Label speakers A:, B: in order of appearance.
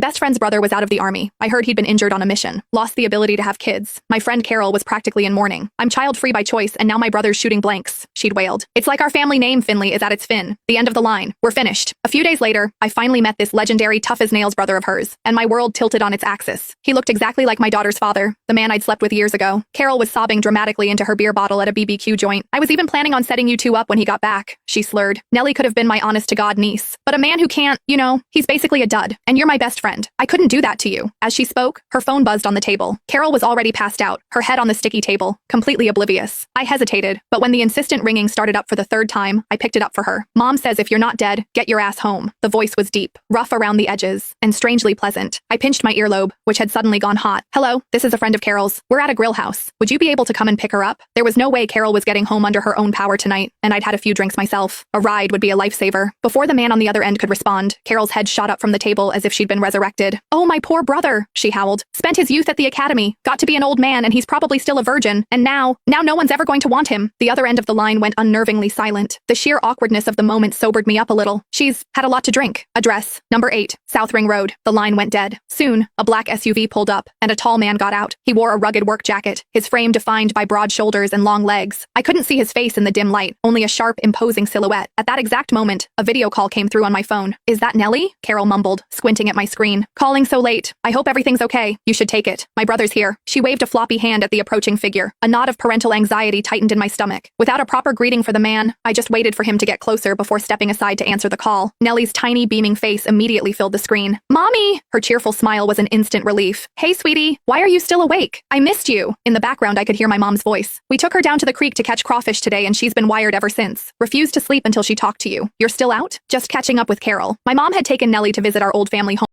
A: Best friend's brother was out of the army. I heard he'd been injured on a mission. Lost the ability to have kids. My friend Carol was practically in mourning. I'm child-free by choice, and now my brother's shooting blanks. She'd wailed. It's like our family name, Finley, is at its fin. The end of the line. We're finished. A few days later, I finally met this legendary tough-as-nails brother of hers, and my world tilted on its axis. He looked exactly like my daughter's father, the man I'd slept with years ago. Carol was sobbing dramatically into her beer bottle at a BBQ joint. I was even planning on setting you two up when he got back, she slurred. Nellie could have been my honest-to-God niece. But a man who can't, he's basically a dud. And you're my best friend. I couldn't do that to you. As she spoke, her phone buzzed on the table. Carol was already passed out, her head on the sticky table, completely oblivious. I hesitated, but when the insistent ringing started up for the third time, I picked it up for her. Mom says if you're not dead, get your ass home. The voice was deep, rough around the edges, and strangely pleasant. I pinched my earlobe, which had suddenly gone hot. Hello, this is a friend of Carol's. We're at a grill house. Would you be able to come and pick her up? There was no way Carol was getting home under her own power tonight, and I'd had a few drinks myself. A ride would be a lifesaver. Before the man on the other end could respond, Carol's head shot up from the table as if she'd been resurrected. Oh, my poor brother, she howled. Spent his youth at the academy, got to be an old man, and he's probably still a virgin, and now no one's ever going to want him. The other end of the line went unnervingly silent. The sheer awkwardness of the moment sobered me up a little. She's had a lot to drink. Address, number 8, South Ring Road. The line went dead. Soon, a black SUV pulled up, and a tall man got out. He wore a rugged work jacket, his frame defined by broad shoulders and long legs. I couldn't see his face in the dim light, only a sharp, imposing silhouette. At that exact moment, a video call came through on my phone. Is that Nellie? Carol mumbled, squinting at my screen. Calling so late. I hope everything's okay. You should take it. My brother's here. She waved a floppy hand at the approaching figure. A knot of parental anxiety tightened in my stomach. Without a proper greeting for the man, I just waited for him to get closer before stepping aside to answer the call. Nellie's tiny, beaming face immediately filled the screen. Mommy! Her cheerful smile was an instant relief. Hey, sweetie, why are you still awake? I missed you. In the background, I could hear my mom's voice. We took her down to the creek to catch crawfish today, and she's been wired ever since. Refused to sleep until she talked to you. You're still out? Just catching up with Carol. My mom had taken Nellie to visit our old family home.